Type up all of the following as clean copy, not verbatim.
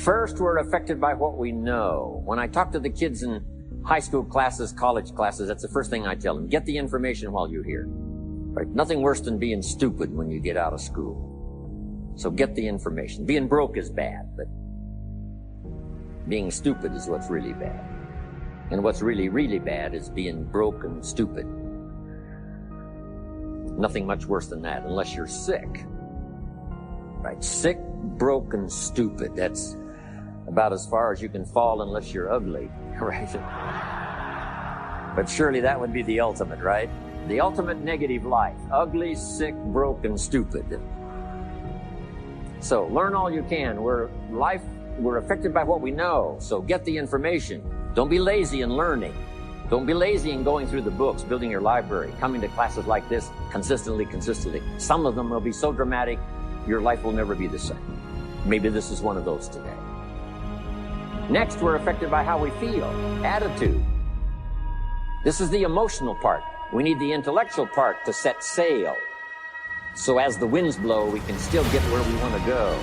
First, we're affected by what we know. When I talk to the kids in high school classes, college classes, that's the first thing I tell them. Get the information while you're here. Right? Nothing worse than being stupid when you get out of school. So get the information. Being broke is bad, but being stupid is what's really bad. And what's really, really bad is being broke and stupid. Nothing much worse than that, unless you're sick. Right? Sick, broke, and stupid. That's about as far as you can fall unless you're ugly, right? But surely that would be the ultimate, right? The ultimate negative life. Ugly, sick, broke, and stupid. So learn all you can. We're affected by what we know. So get the information. Don't be lazy in learning. Don't be lazy in going through the books, building your library, coming to classes like this consistently. Some of them will be so dramatic, your life will never be the same. Maybe this is one of those today. Next, we're affected by how we feel, attitude. This is the emotional part. We need the intellectual part to set sail. So as the winds blow, we can still get where we want to go.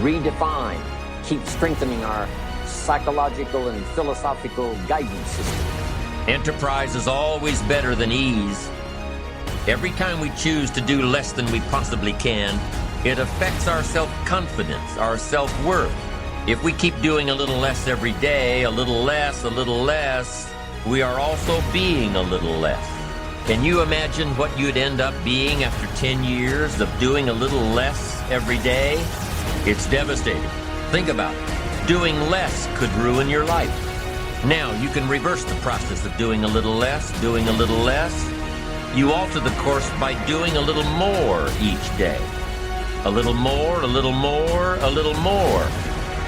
Redefine, keep strengthening our psychological and philosophical guidance system. Enterprise is always better than ease. Every time we choose to do less than we possibly can, it affects our self-confidence, our self-worth. If we keep doing a little less every day, a little less, we are also being a little less. Can you imagine what you'd end up being after 10 years of doing a little less every day? It's devastating. Think about it. Doing less could ruin your life. Now you can reverse the process of doing a little less. You alter the course by doing a little more each day. A little more.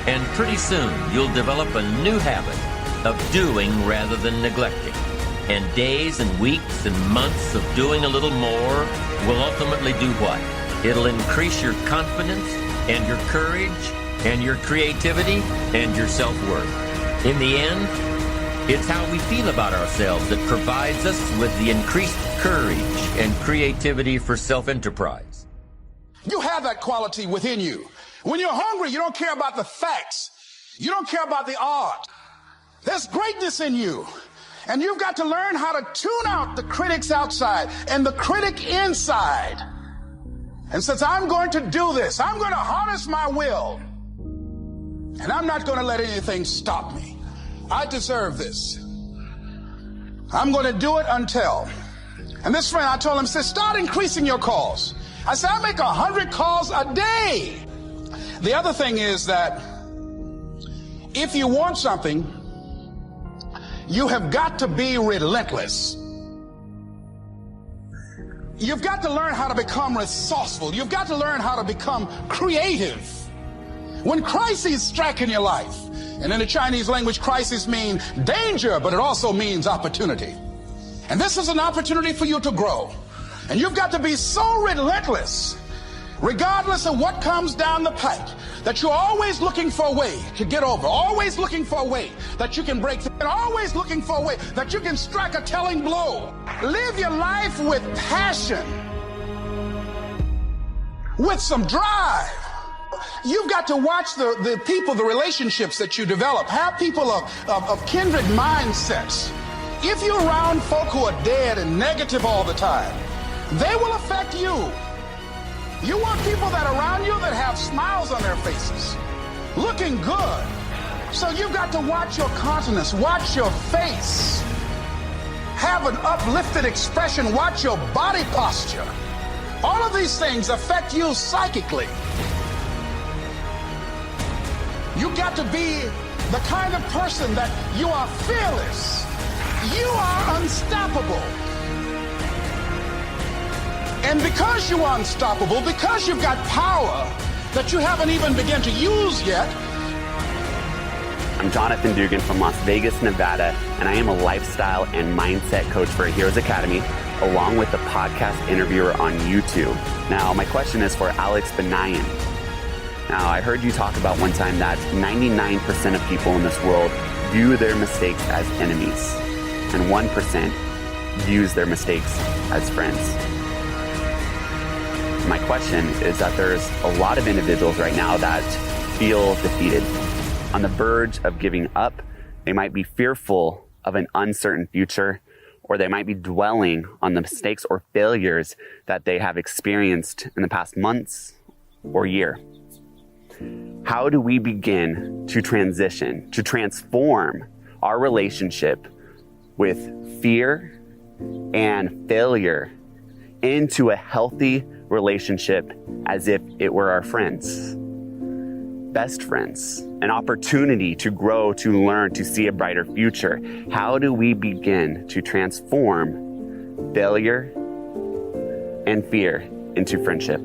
And pretty soon you'll develop a new habit of doing rather than neglecting. And days and weeks and months of doing a little more will ultimately do what? It'll increase your confidence and your courage and your creativity and your self-worth. In the end, it's how we feel about ourselves that provides us with the increased courage and creativity for self-enterprise. You have that quality within you. When you're hungry, you don't care about the facts. You don't care about the art. There's greatness in you. And you've got to learn how to tune out the critics outside and the critic inside. And since I'm going to do this, I'm going to harness my will. And I'm not going to let anything stop me. I deserve this. I'm going to do it until. And this friend, I told him, said, start increasing your calls. I said, I make 100 calls a day. The other thing is that if you want something, you have got to be relentless. You've got to learn how to become resourceful. You've got to learn how to become creative. When crises strike in your life, and in the Chinese language, crises mean danger, but it also means opportunity. And this is an opportunity for you to grow. And you've got to be so relentless, regardless of what comes down the pike, that you're always looking for a way to get over, always looking for a way that you can break through, and always looking for a way that you can strike a telling blow. Live your life with passion, with some drive. You've got to watch the people, the relationships that you develop. Have people of kindred mindsets. If you're around folk who are dead and negative all the time, they will affect you. You want people that are around you that have smiles on their faces, looking good. So you've got to watch your countenance, watch your face, have an uplifted expression, watch your body posture. All of these things affect you psychically. You got to be the kind of person that you are fearless. You are unstoppable. And because you are unstoppable, because you've got power that you haven't even begun to use yet. I'm Jonathan Dugan from Las Vegas, Nevada, and I am a lifestyle and mindset coach for Heroes Academy, along with a podcast interviewer on YouTube. Now, my question is for Alex Benayan. Now, I heard you talk about one time that 99% of people in this world view their mistakes as enemies, and 1% views their mistakes as friends. My question is that there's a lot of individuals right now that feel defeated, on the verge of giving up. They might be fearful of an uncertain future, or they might be dwelling on the mistakes or failures that they have experienced in the past months or year. How do we begin to transition, to transform our relationship with fear and failure into a healthy relationship as if it were our friends, best friends, an opportunity to grow, to learn, to see a brighter future? How do we begin to transform failure and fear into friendship?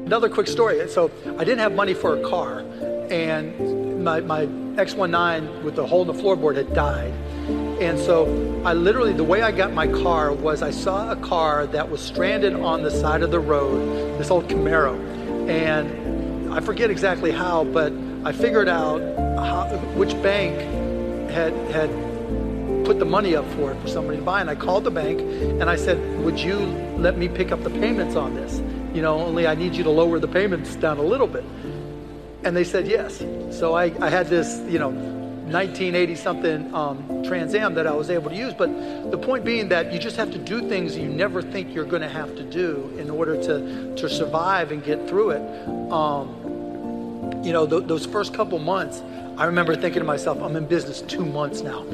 Another quick story. So I didn't have money for a car, and my X19 with the hole in the floorboard had died. And so I literally, the way I got my car was I saw a car that was stranded on the side of the road, this old Camaro. And I forget exactly how, but I figured out which bank had put the money up for it for somebody to buy. And I called the bank and I said, would you let me pick up the payments on this? You know, only I need you to lower the payments down a little bit. And they said yes. So I had this, 1980 something Trans Am that I was able to use. But the point being that you just have to do things you never think you're going to have to do in order to survive and get through it. Those first couple months, I remember thinking to myself, I'm in business 2 months now.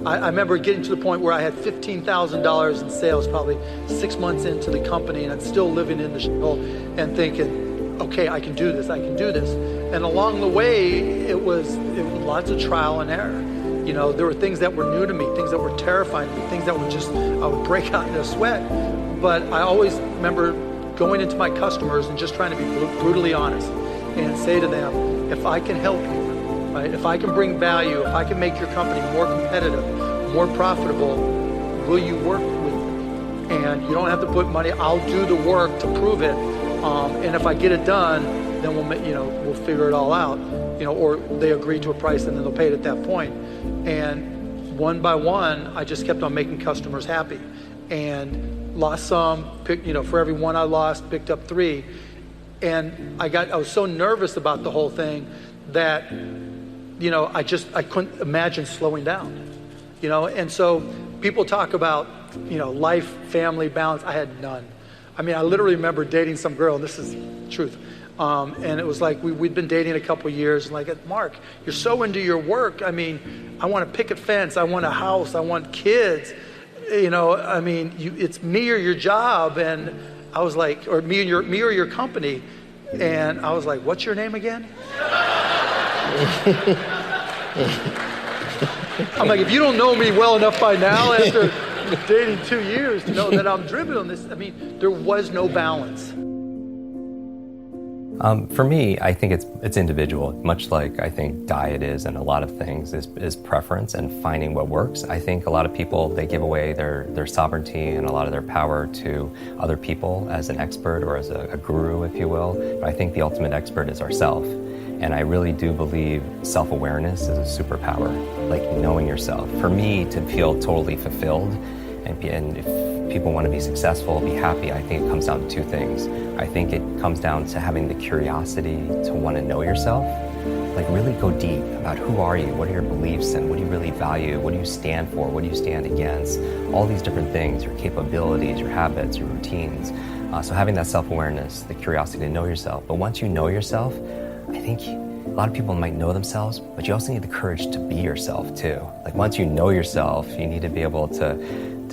I remember getting to the point where I had $15,000 in sales probably 6 months into the company, and I'm still living in the shithole and thinking, okay, I can do this, I can do this. And along the way, it was lots of trial and error. There were things that were new to me, things that were terrifying to me, things that I would break out in a sweat. But I always remember going into my customers and just trying to be brutally honest and say to them, if I can help you, right? If I can bring value, if I can make your company more competitive, more profitable, will you work with me? And you don't have to put money. I'll do the work to prove it. And if I get it done, then we'll figure it all out. Or they agree to a price and then they'll pay it at that point. And one by one, I just kept on making customers happy, and lost some. For every one I lost, picked up 3. And I was so nervous about the whole thing that I couldn't imagine slowing down, and so people talk about, life, family balance. I had none. I mean, I literally remember dating some girl, and this is the truth. And it was like, we'd been dating a couple years, and like, Mark, you're so into your work. I mean, I want to picket fence. I want a house. I want kids. It's me or your job. And I was like, or me or your company. And I was like, what's your name again? I'm like, if you don't know me well enough by now after dating 2 years to know that I'm driven on this, there was no balance. For me, I think it's individual, much like I think diet is, and a lot of things is preference and finding what works. I think a lot of people, they give away their sovereignty and a lot of their power to other people as an expert or as a guru, if you will. But I think the ultimate expert is ourself. And I really do believe self-awareness is a superpower, like knowing yourself. For me to feel totally fulfilled, and if people want to be successful, be happy, I think it comes down to 2 things. I think it comes down to having the curiosity to want to know yourself, like really go deep about who are you, what are your beliefs, and what do you really value, what do you stand for, what do you stand against, all these different things, your capabilities, your habits, your routines. So having that self-awareness, the curiosity to know yourself. But once you know yourself, I think a lot of people might know themselves, but you also need the courage to be yourself too. Like once you know yourself, you need to be able to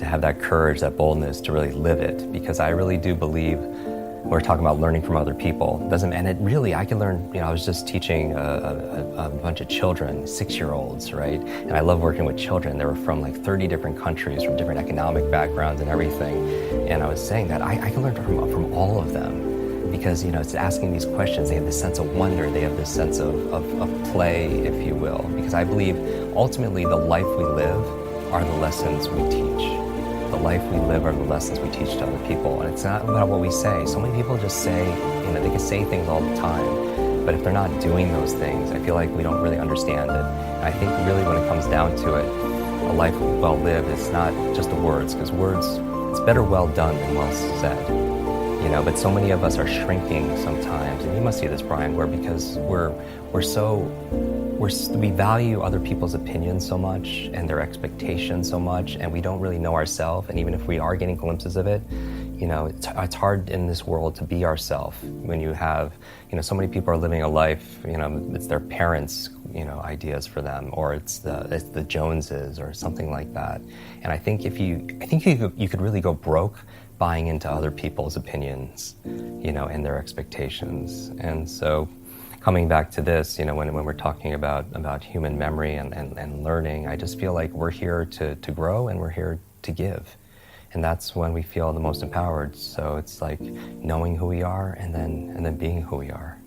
have that courage, that boldness to really live it. Because I really do believe, we're talking about learning from other people. I can learn, I was just teaching a bunch of children, 6-year-olds, right? And I love working with children. They were from like 30 different countries, from different economic backgrounds and everything. And I was saying that I can learn from all of them. Because, it's asking these questions. They have this sense of wonder. They have this sense of play, if you will. Because I believe, ultimately, the life we live are the lessons we teach. The life we live are the lessons we teach to other people. And it's not about what we say. So many people just say, they can say things all the time. But if they're not doing those things, I feel like we don't really understand it. And I think really when it comes down to it, a life well lived, it's not just the words. Because words, it's better well done than well said. But so many of us are shrinking sometimes, and you must see this, Brian, because we value other people's opinions so much and their expectations so much, and we don't really know ourselves. And even if we are getting glimpses of it, it's hard in this world to be ourselves when you have, so many people are living a life, it's their parents, ideas for them, or it's the Joneses or something like that. And I think you could really go broke buying into other people's opinions, and their expectations. And so coming back to this, when we're talking about human memory and learning, I just feel like we're here to grow, and we're here to give. And that's when we feel the most empowered. So it's like knowing who we are and then being who we are.